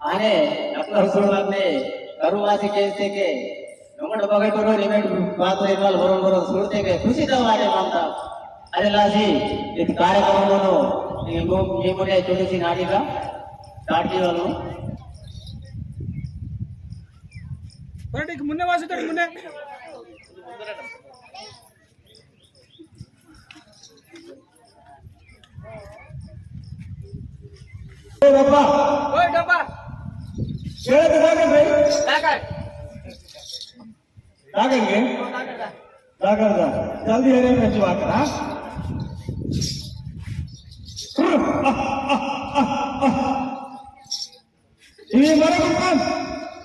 आणि आपलं सुरुवातने करुवासी केलते के नमड बघाय करू रिमेट बात एकल बरोबर सुरते के खुशी वाटे मानता अरे लाजी ಇದು ಕಾರ್ಯಕ್ರಮವನ್ನು ಈ ಮುಂದೆ ಚುಡಿಸಿ ನಾಡಿಗ ದಾಟಿವನು ಹೊರಟಿಗೆ ಮುನ್ನೆ ವಾಸಿತಾರೆ ಮುನ್ನೆ डब्बा ओए डब्बा केळे दागे भाई दागा दागेंगे दागर दा जल्दी हरे में जो आकर हां ये मरे कुपन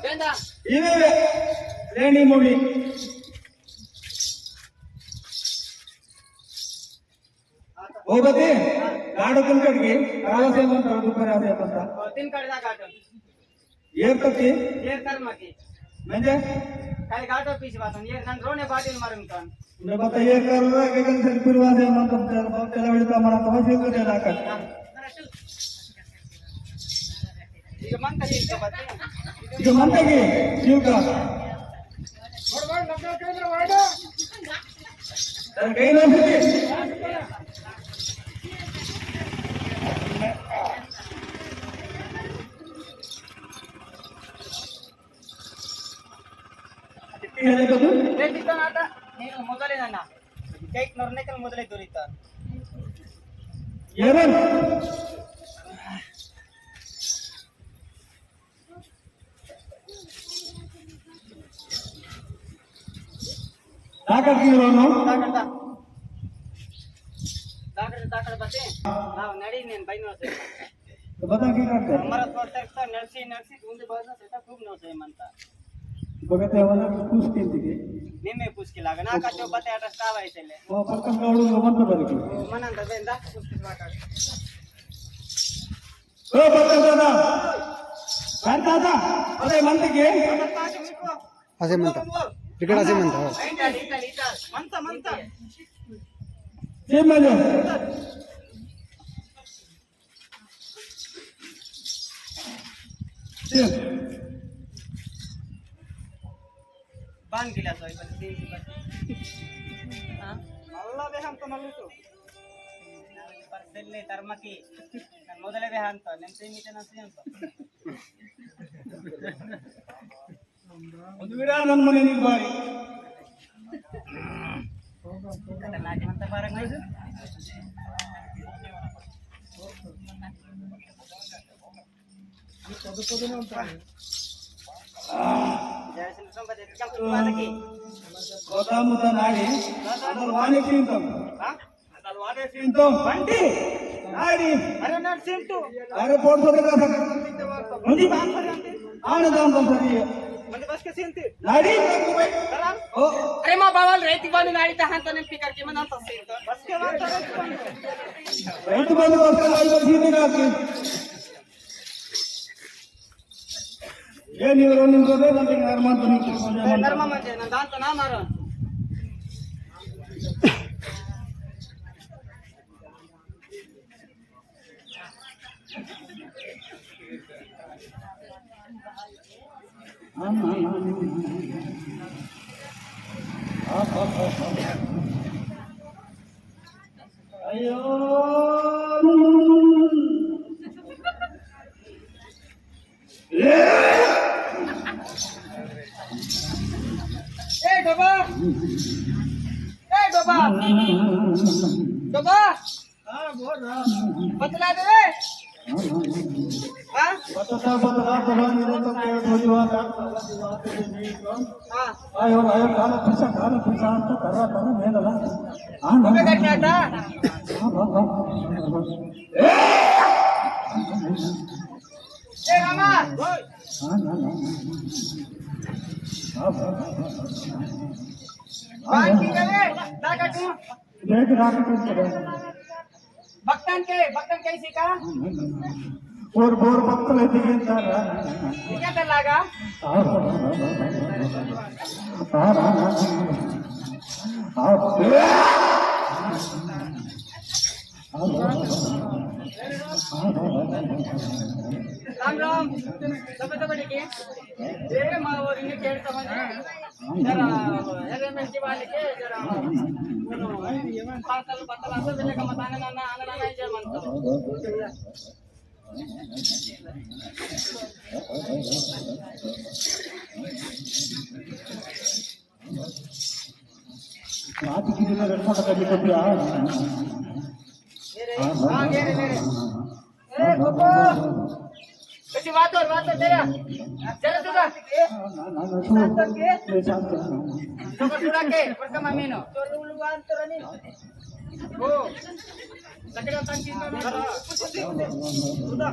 गेंदा ये रेणी मुड़ी ओ बते गाड़ तुम कटके रावसे मन कर दुपार आसे पता तीन कडे गाठ येर कच्ची येर कर मकी म्हणजे काय गाठ पीस वाटून येर नन रोने बाटील मारून कान ने बता येर कर रहा है कि कल फिरवासे मन कर चला वेळ का मला तो जे करे ना कर ಈಗ ಮಂತ ಈಗ ಬತ್ತೆ ಇದು ಮಂತಗೆ ಜೀವಕ ಬಡ ನಮ್ಗೆ ಕೈನ ವಾಡ तर काही नाही आता ನೀನು ಮೊದಲೇ ನನ್ನ ಕೇಕ್ ನರ್ನೇಕಲ್ ಮೊದಲೇ ದೊರೀತ येरन ताकत ಕಿರೋನು ताकड़ बते ನಾವು ನಡಿ ನೀನು ಬೈನೋಸೆ तो बता की करते हमारा तोरता ಇರ್ತಾ ನರ್ಸಿ ಮುಂದೆ ಬಾದ ಸೆಟ खूप नोसे म्हणता बघते मला खुश केलती ನಿಮ್ಮೆ ಪುಸ್ಕಿ लाग ನಾ का तो बते आता स्टाव आयतले ओ पक्कन गावडू गमंत बरकी मनंत बेंदा ಪುಸ್ಕಿ ಮಾತಾಡಿ ओ बता दादा काय दादा अरे म्हणते असे म्हणतात तिकडे असे म्हणतात म्हणता ते म्हणजे बांध केला सोय पण ते हां अल्लाह बे हम तो मल्लू परसेल्ले धर्मकी ನಾನು ಮೊದಲೇ ಬೇ ಅಂತ ನೆನ್ಸೆ ಮಿತೆ ನಸೆ ಅಂತ ಒಂದು ವಿರ ನನ್ನ ಮನೆ ನಿಗೆ ಬಾರಿ ನಾಟಿ ಅಂತ ಬಾರಕ जयसिंह संपदे क्या बालकी गोदामुत नाडी ಅದರ ವಾನೆ ಸಿಂತಂ ಅದರ ವಾನೆ ಸಿಂತಂ ಬಂಡಿ ನಾಡಿ अरे नट सिंटू अरे पोट सोडे का मुझे बात कर जानते आने दाम दम सरी म्हणजे बस के सिंटी नाडी करा ओ अरे मा बाबाल रेती बानी नाडी ता हात ने पिकर के मना तो सिंट बस के बात कर ರೈತ ಬಂದು ಬಸ್ लाई सीधे काके ಏನು ಇವರು ನಿಮಗೆ ನನಗೆ ನರ್ಮಂತ ನೀವು धर्म म्हणजे ना दांत ना मार अयो ए डोबा डोबा हां बोल रहा बतला दे रे हां बता सभा निरे तो के थोड़ी बात हां आयो खाना पिसा ಅಂತ ಕರ್ರಾಟ ಮೇಲಲ್ಲ ಹಾಂ ಒಮ್ಮೆ ಗಟ್ಟಿ ಆಟ ए रामा बाकी करे दागटू देख रात को भक्तन कैसी का बोर बक्कल है दिखे क्या कर लागा राम राम सब के ಬೇರೆ ಮಾವರಿಗೆ ಕೇಳ್ತಾ ಬಂದೆ ಜರ ಎರೆಮೆಂಟಿ ವಾಲಿಗೆ ಜರ ಪಾತಲ್ ಬತ್ತಲ ಅಂತ ಬೆಲೆ ಮತಾನ ನನ್ನ ಅನನ ಜಯ ಮಂತ आज की दिन रखा था कभी कभी आ मेरे हां मेरे ए गोपो कशी वातो तेरा चल तुझा तो सुरा के प्रथम आमीनो तो उलुगान तरनी हो सगळं सांगितलं सुधा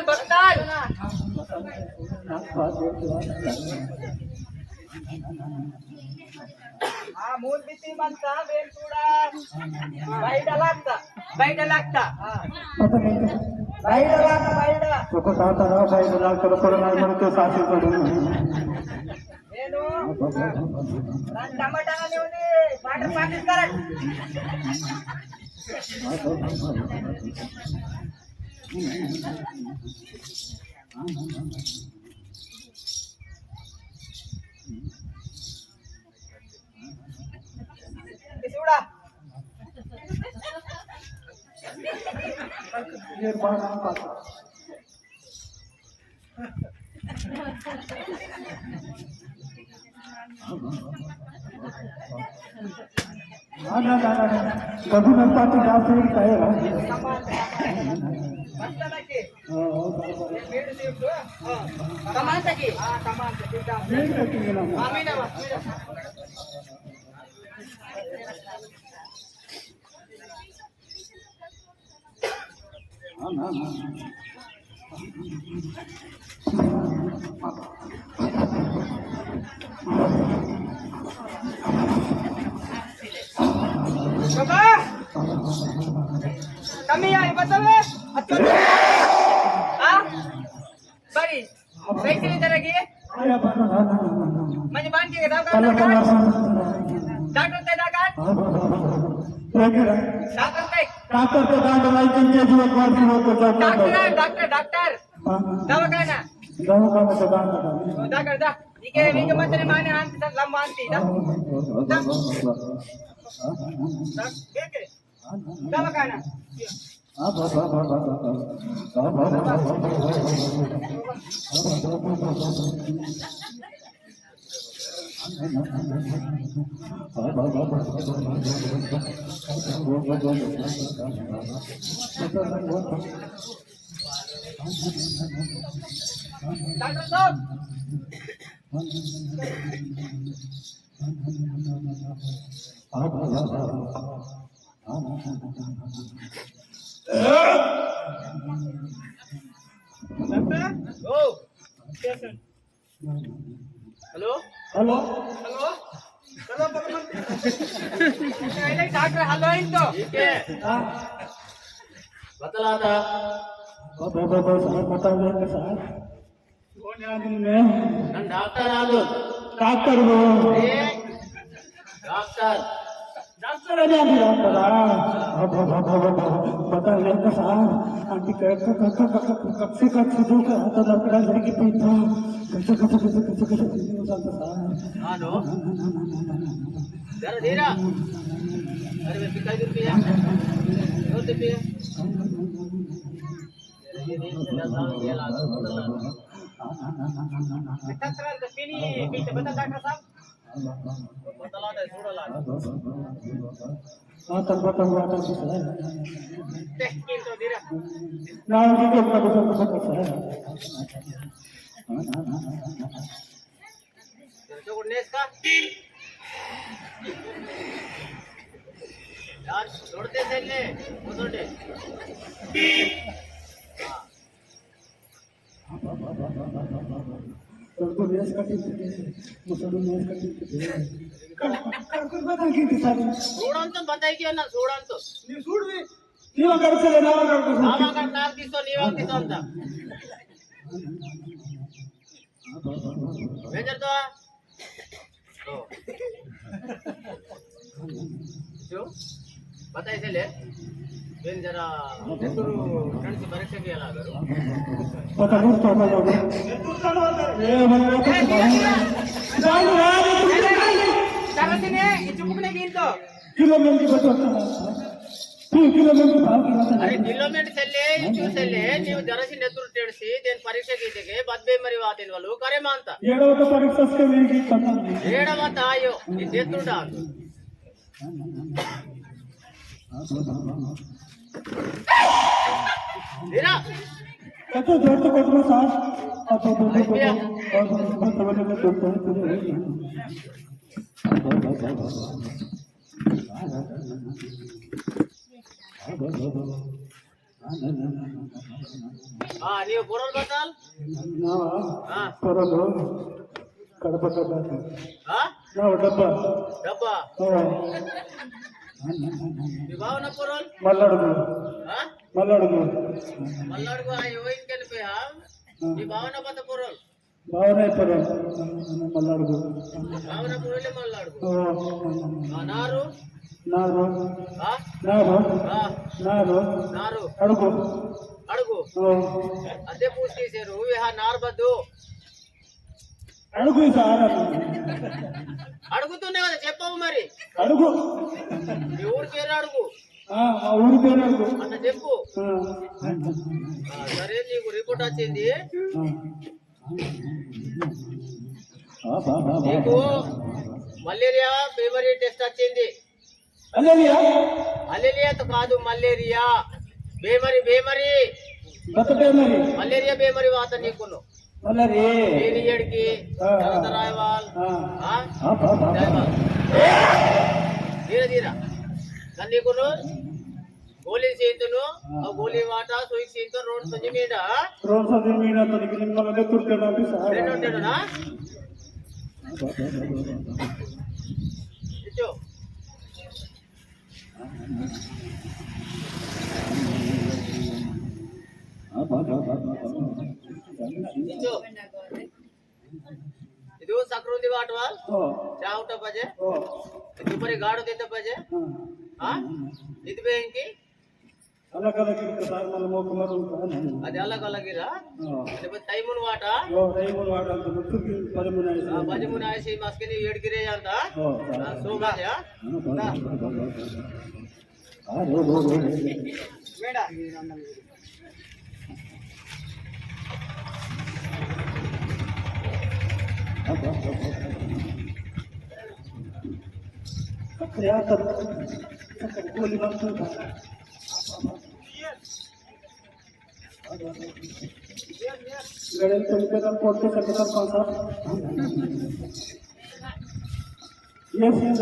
बक्कल हा मूल भीती म्हणता वेल तुडा बाईडा लागता बाईडा ಏನು ನಾನು ಟಮಾಟಾನ ನೀವು ವಾಟರ್ ಪಾರ್ಟಿ ಕರೆಕ್ಟ್ किसुड़ा ये बात का ना कभी न पाते जाते ही कहेगा कमान तकी हां कमान तकी आमीना बाबा कमी आहे बतवे हां बरी कैसी तरगी म्हणजे बांधते का डॉक्टर ते दागात डॉक्टर तो गांड वाईचे जीवन वाढती होतो डॉक्टर दवाखाना तो गांड डॉक्टर दा इके वीके मतने माने आंती लंब आंती दा देखे दवाखाना डॉक्टर साहब ओ हेलो हेलो डॉक्टर हेलो इंतो बतला था बता देंगे सर कौन आदमी में डॉक्टर आदो डॉक्टर वो डॉक्टर डॉक्टर डॉक्टर बता देंगे सर आंटी कब से दुख आता लकड़ा लड़की पीता कैसे होता सर हाँ नो जरा धीरा अरे वे पिकाई रुपया दो रुपया बता डॉक्टर साहब बतला दे छोड़ला हां तब बता टेक तो धीरा ना ये तो सर जो गुडनेस का यार छोड़ते थे ले वो छोटे तो लेस कटी मुसलमान लेस कटी कर बता की सारी చూడంత బతాయికి అన్న చూడంత నీ చూడు నీవ కర్సలే నావ కర్సలే నావ కర్ నాక్ తీసో నీవ తీసో అంత ಏನ್ ಜರ್ತಾ जो बताइए ले बेन जरा नेतुरु फ्रेंड्स परीक्षा के अला करो तरसिने चुकुने गिंतो अरे ಕಿಲೋಮೀಟರ್ ಸೆಲ್ಲೆ ಇಂಚು ಸೆಲ್ಲೆ ನೀವು ಜರಸಿ ನೆತುರು ತೆಡ್ಸಿ ದೇನ್ ಪರೀಕ್ಷೆ ಗೀತೆಗೆ ಬದ್ಬೆ ಮರಿ ವಾತಿನ ವಲು ಕರೆ ಮಾಂತ ఏడవ పరీక్ష ಏಡವ ತಾಯೋ ಈ ನೆತುರುಡ ನೀರಾ ಕತೆ ಜೋತ ಕೊಟ್ರು ಸಾರ್ ನೀವು ಬರೋಲ್ ಬತ್ತಾಲ್ పొరలు కడప డబ్బా ಡಬ್ಬ మీ భావన పొరల్ మల్లడుగు మల్లడుగు మల్లాడుగు అయ్యో ఇంకెళ్ళిపోయా మీ భావన బత పొరల్ భావన పొరలు మల్లడుగు భావన పొరలే మల్లాడుగు నారు నారు ఆ నారు నారు నారు అడుగు అడుగు అదే పూసేసారు నారు బద్దు అడుగు సార్ అడుగుతున్నా కదా చెప్పవు మరి అడుగు మీ ఊరి పేరు అడుగు మా ఊరి పేరు అడుగు అన్న చెప్పు సరే నీకు రిపోర్ట్ వచ్చింది నీకు మలేరియా ఫీవర్ టెస్ట్ వచ్చింది మలేరియాతో కాదు మలేరియా బేమరి బేమరి మలేరియా బేమరి వాత నీకును ఏడికి రాయవాల్ ధీర ధీర నీకును గోళీ సీంతును గోళీ వాట సుయి సీంతో రోడ్ సంజి మీద రెండుంటాడునా ఇచ్చో ಇದು ಸಕ್ರುಂದಿ ವಾಟವಾಲ್ ಚಾವುಟ ಬಜೆ दुपारी गाडो देता पाहिजे हा इथे बेंकी अलग अलग सार मला मोक मारून అది अलग अलग इरा ते तैमुन वाट రైముల్ వాడ అంత ముట్టుకి 13 आयसी मास्के नी 7 गिरे ಅಂತ सो बाजा ಬೇಡ गोली गड़ेल कविता कोर्ट के सेक्रेटरी कौन सा ये सीन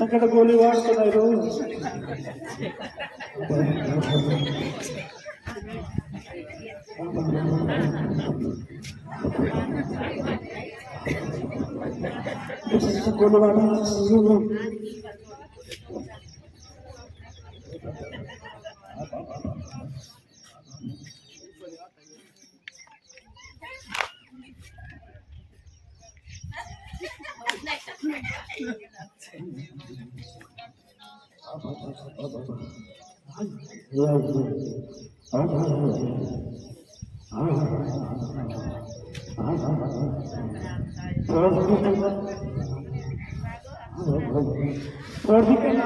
అక్కడ గోలీ వాడుతున్నారు గోలీ వాడుతున్నారు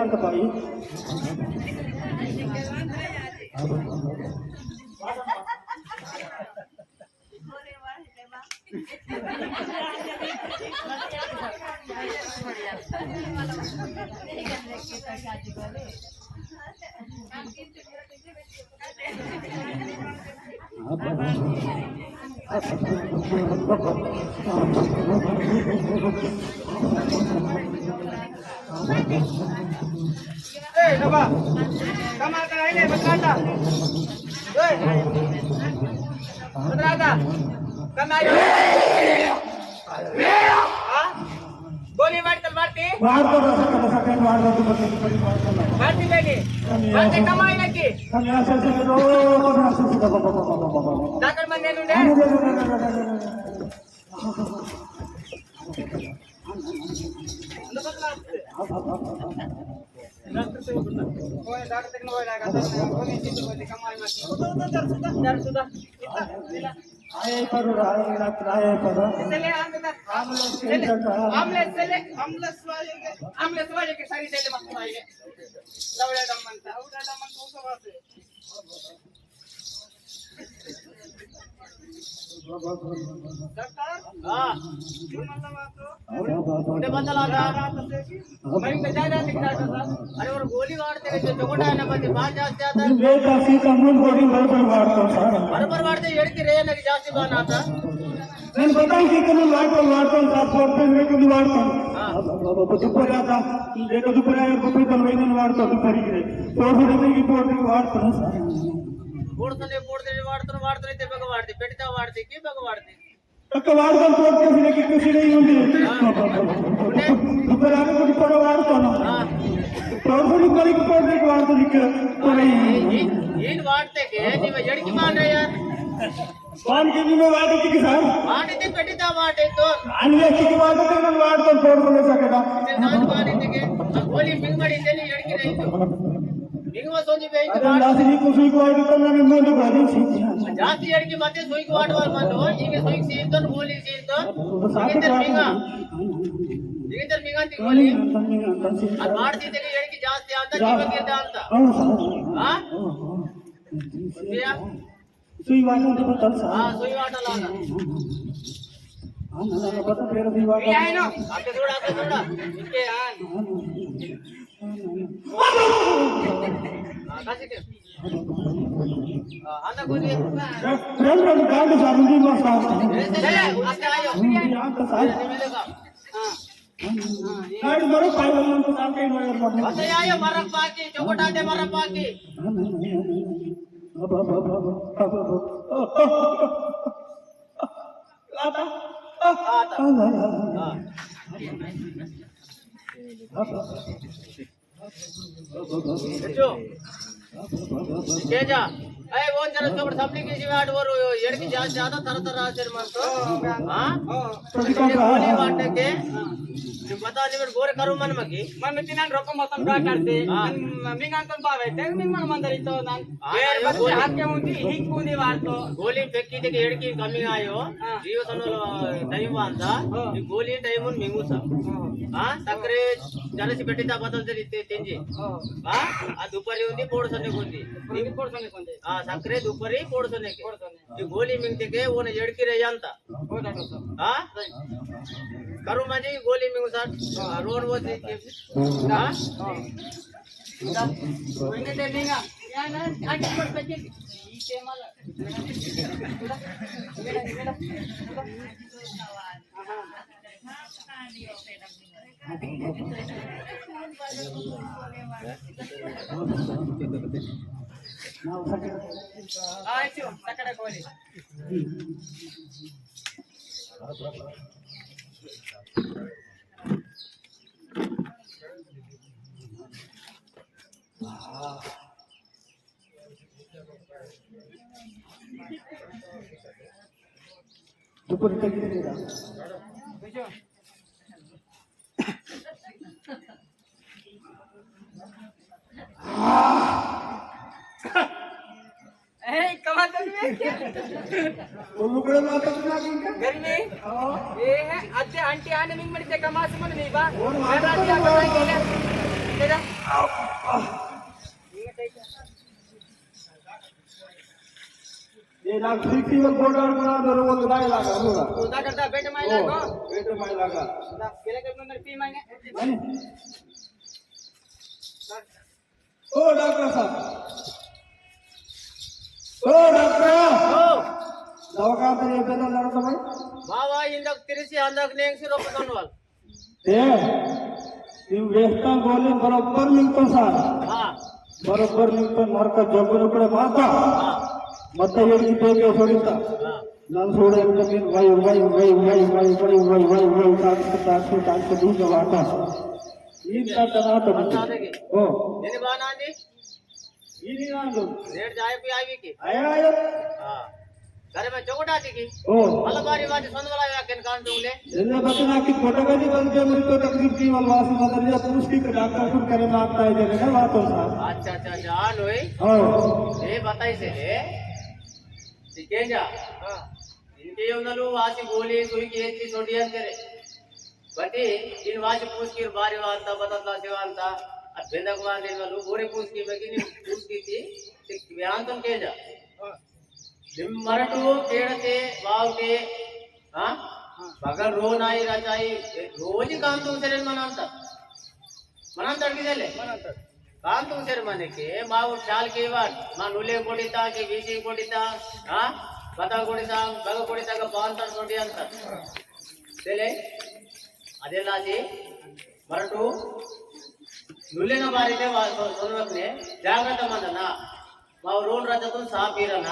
ಅಂತ ಬಾಯಿ Coba, kamar kena ini berkata. Berkata, kamar ini. Ah, ಗೋಲಿ ಮಾಡ್ತಲ್ ಮಾಡ್ತಿ ಮಾಡ್ತಾರ ಸೆಕೆಂಡ್ ಮಾಡ್ಬೋದು ಮತ್ತೆ ಮಾಡ್ತಿದ್ದೇನೆ ಮತ್ತೆ ಕಮಾಯಿನಕ್ಕಿ ದಾಖಲ್ ಬಂದೇನುಂಡೆ अरे और गोली वाड़ते तಗೊಂಡ ಮತ್ತೆ ಬಾ ಜಾಸ್ತಿ ಆತ ಬರಬರ್ ಮಾಡ್ದೆ ಎಡಕ್ಕೆ ರೇ ನನಗೆ ಜಾಸ್ತಿ ಬಾನ ಆತ నేను బతాయి వాడతాను సార్ ఫోన్ వాడతాను దుప్పటి ఆత లేక దుప్పటి గుప్పితను వైద్యం వాడతాను దుప్పటికి తోడుకి పోటీ వాడతాను సార్ పోడుతనే వాడుతారైతే బగ వాడితే పెడితే వాడితే బగ వాడితే ఒక్క వాడతాను తోడుకి కృషి ఉంది దుప్పటి కూడా వాడతాను తోడుకి పనికి పోటీ వాడతాను ಏನ್ ವಾಡ್ತೆಗೆ ನೀವ ಎಡಕ್ಕೆ ಮಾಡ್ರೆ ಯಾರ್ వానికి మేము వాటికి సార్ వాడితే పెట్టితా వాడేతో అన్నిటికి వాడితే నేను వాడతాను తోడుకునే కదా ನಾನು ವಾಡಿತೆಗೆ ಗೋಲಿ ಮಿಂಗ್ ಮಾಡಿದ್ದೇನೆ ಎಡಕ್ಕೆ ರೈತು ಮಿಂಗುವ ಸೋಜಿ ಬೇಯ್ತು ಜಾಸ್ತಿ ಸುಯ್ಕು ವಾಡುತ್ತಾನೆ ನಾನು ಇನ್ನೊಂದು ಗಾಡಿ ಜಾಸ್ತಿ ಎಡಕ್ಕೆ ಮತ್ತೆ ಸೊಯ್ಕು ವಾಡುವ ಮಣ್ಣು ಈಗ ಸೊಯ್ಕು ಸೀರ್ತನ್ ಗೋಲಿ ಸೀರ್ತನ್ ಈಗಿಂದರ್ ಮಿಂಗ ಅಂತ ಗೋಲಿ ಅದು ಮಾಡ್ತಿದ್ದೆಗೆ ಎಡಕ್ಕೆ ಜಾಸ್ತಿ ಅಂತ ನಿಮಗಿದ್ದ ಅಂತ ಹಾ ಸುಯ್ ವಾಟಲ್ ಗೊತ್ತಲ್ಲ ಸರ್ ಹಾ ಸುಯ್ ವಾಟಲ್ ಅಲ್ಲ ನನಗೆ ಗೊತ್ತ ಬೇರೆ ಸುಯ್ ವಾಟಲ್ ಏನು ಆಕೆ ನೋಡ ಇಕ್ಕೆ ಕಾಸಿಕೆ ಆತ ಗೋಲಿ రెండు కాదు సార్ ఉంది మా సార్ ಅಷ್ಟೇ ಆಯೋ ಅಂತ సార్ ನಿಮಿಲಗ ಹಾ నాడు మరో 500 సార్ కై ಮಾಡ್ತಾರೆ ಅಷ್ಟೇ ಆಯೋ ಮರಪ್ಪ ಹಾಕಿ ಚೌಕಟಾದೆ ಮರಪ್ಪ ಹಾಕಿ तेजा अरे वो जरा तो सबने किसी में आठ बार येर की जांच ज्यादा तरह आचर मन तो हां गोली वाटे के तुम बता नहीं मैं गोरे करू मन मगी मन में तीन रोक मौसम का करते मिंग अंकल बावे ते मिंग मन मंदर तो नान येर बच्चे हाथ के मुंदी हिक कुंदी वार तो गोली फेंकी ते येर की कमी आयो जीव सनो टाइम वांदा ಈ ಗೋಲಿ ಟೈಮ್ ಉನ್ ಮಿಂಗುಸ ಹಾ ಸಕ್ಕರೆ ಜನಸಿ ಬೆಟ್ಟಿದ ಬದಲ್ದೆ ತಿಂಜಿ ಹಾ ಆ ದುಪರಿ ಉಂದಿ ಪೋಡ್ಸನೆ ಕೊಂದಿ ನಿಂಗೆ ಪೋಡ್ಸನೆ ಕೊಂದಿ ಆ ಸಕ್ಕರೆ ದುಪರಿ ಪೋಡ್ಸನೆ ಈ ಗೋಲಿ ಮಿಂಗ್ತಿಗೆ ಓನ ಎಡ್ಕಿರೆ ಅಂತ ಹಾ ಕರು ಮಜಿ ಗೋಲಿ ಮಿಂಗುಸ ರೋಡ್ ಓದಿ ಹಾ कोઈને દેંગા ಯಾನ ಆಟ ಪಡ್ತಕ್ಕೆ ಈ ಟೈಮಲ್ಲ ಆಯ್ತು ಸಕಡೆ ಗೋಲಿ ದುಪ್ಪಟ್ಟು ತೆಗಿದ್ದೀರಾ गर्मी ये है अच्छे आंटी आने मिंग मरी देखा मास मन नहीं बा ये ना फ्लेक्सिबल बॉर्डर बना दो वो लाए लगा होगा उदा करता बेट माय लागो बेट माय लगा ना केले के अंदर पी मांगे ओ डॉक्टर साहब ओ डॉक्टर ओ दवाखाने पे तो लड़ता भाई बाबा इंदक तिरसी अंदक नेंगसी रोपतनवाल ए ನೀವು ವೇಸ್ತಾ ಗೋಲಿ ಬರೋಬ್ಬರ್ ನಿಂತು ಸರ್ ಬರೋಬ್ಬರ್ ನಿಂತು ನರಕ ಜಬ್ಬನ ಕಡೆ ಮಾತ್ರ ಮತ್ತೆ ಹೇಳಿಕೆ ಬೇಗ ಹೊಡಿತಾ ನಾನು ಸೋಡೆ ವೈ ವೈ ವೈ ವೈ ವೈ ವೈ ವೈ ವೈ ವೈ ತಾಡ್ಸ್ಕೊಂಡು ದೂರ ಆಟ ಈಗ ಆಟ बताने ಓ मेरे बाना जी ಈಗ ನಾನು रेट जाए भी आई की ಆಯ हां घरे में चौकटा थी की ಓ मलबारी वाली संदवाला या केन कान दूले ಎಲ್ಲ ಬತ್ತನ ಹಾಕಿ ಫೋಟೋಗಾಗಿ ಬಂದು ಮೃತ ತಕಲೀಫ್ की वाला मादरिया पुष्टि का डॉक्टर को करे मारता है जरे ना बातों सा अच्छा अच्छा जान होई ओ ये बताई से ठीक है जा हां इनके उनलू वासी गोली सुई की एची सोडियन करे बटी इन वासी पूछ की बारी वांता बतला सेवांता बेंदक वाले वालू गोरे पूछ की बगी पूछ की थी बयान तुम के जा निम मरटू केड़ते वाव के हां बगल रो नाई रचाई रोज ही काम तुम शरीर मनाता की देले काम तुम शरीर माने के माव चाल के वाट मा नुले कोडिता के बीसी कोडिता हां बता कोडिता बग कोडिता का 500 कोडी ಅಂತ देले ಅದೆಲ್ಲಾಸಿ ಮರಟು ನುಲೆನ ಬಾರಿದೆ ಸೋನವಕ್ನೆ ಜಾಗೃತ ಮಂದನ ಮಾವ ರೋಲ್ ರಾಜತು ಸಾಪೀರನ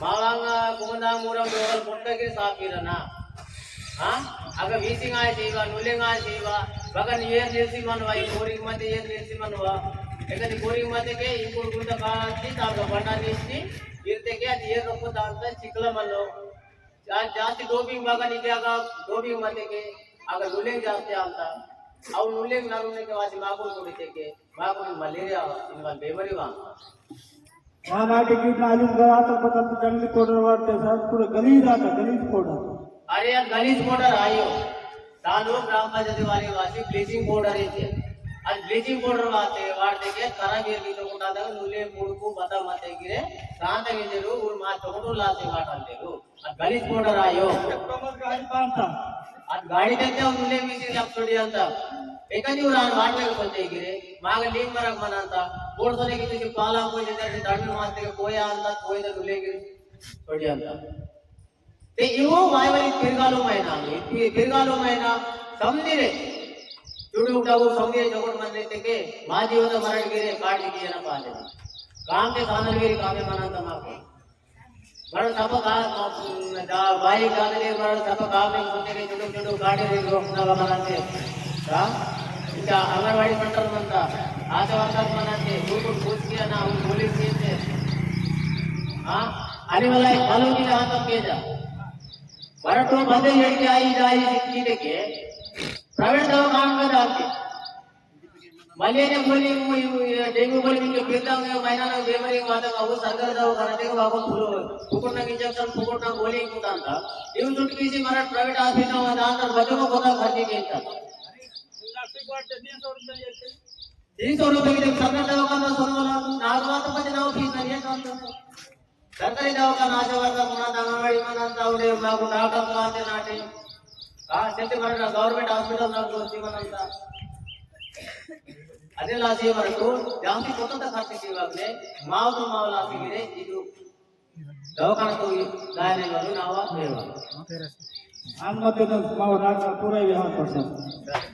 ಮಾವಂಗ ಕುಮಂದ ಮೂರಂ ರೋಲ್ ಪುಟ್ಟಗೆ ಸಾಪೀರನ हां अगर वीसिंग आए सेवा नुलेंग आए सेवा बगन ये निर्सी मनवा ई बोरिंग मते ये निर्सी मनवा एकदी बोरिंग मते के इंकुल गुंड कांती ताग बंडा निस्ती इरते के ये रोको दांत चिकला मनो जास्ती डोबिंग बगन इग्यागा डोबिंग मते के अगर नुलेंग जास्ती आता अव नुलेंग नरुने के वासी मागुल कुडिते के मागुल मलेरिया इनवा बेमरी वा माटी की नाली गया तो पता तो जंगली पाउडर वाटते सब पूरा गलीज आता गलीज पाउडर अरे यार गलीज पाउडर आयो तालू ग्राम पंचायती वाली वासी ब्लीचिंग पाउडर इथे आज ब्लीचिंग पाउडर वाटते के खराब इरली तो उठादा नुले मुडकू बता मते गिरे शांत गिजेरू ऊर मा तोडू लासे वाटंतेरू आज गलीज पाउडर आयो गाड़ी पांता आज गाड़ी देते नुले मिसी लपसोडी ಅಂತ एकादी ऊर आन वाटवे कोते गिरे माग लीन मरक मनांता बोडसोने की तुझे पाला कोई जैसे दाढ़ी मारते के कोया ಅಂತ कोई नुले गिरे सोडी ಅಂತ ते इवो वायवली तिरगालो मैना समझिरे चुड़ी उठाओ समझिरे जगत मंदिर के माजी होता मरण गिरे काट दी ना पाले काम के सानल गिरे कामे मनांता माको बड़ सब का बाई गाले बड़ सब काम में सोचे के चुड़ू चुड़ू गाड़ी रे रोकना मनाते का इनका अंगनवाड़ी सेंटर बनता आशा वर्कर मनाते गुरु पूछ किया ना उन पुलिस के हां आने वाला फलों की हाथ के जा मराठो बंदे लड़के आई जाई सीखे के प्राइवेट दवाखाना में जाते मलेरिया बोली डेंगू बोली के पीता में महीना में बीमारी वादा वो सरकार दवाखाना देखो बाबू फुलो फुकटना इंजेक्शन फुकटना गोली कुतांता इवन दुटकी सी मराठ प्राइवेट हॉस्पिटल में जाकर बच्चों को पता खर्ची के था 300 रुपए की सरकार दवाखाना सोनवाला नागवात बजे नाव फीस नहीं है सरकारी दवाखाना आशा वर्कर मनाता अंगनवाड़ी मनाता उडे मागू डॉक्टर मानते नाटे हां सेते मरना गवर्नमेंट हॉस्पिटल ना गोस्ती मनाता ಅದೆಲ್ಲಾಸಿ ವರಟು ಜಾಸ್ತಿ ಕೊಟ್ಟಂತ ಖರ್ಚು ಇವಾಗಲೇ ಮಾವಲಾಸಿ ಗಿರೆ ಇದು ದವಾಖಾನೆ ಹೋಗಿ ಗಾಯನ ನಾವು ಹೇಳುವ हम मत पूरा यहाँ पर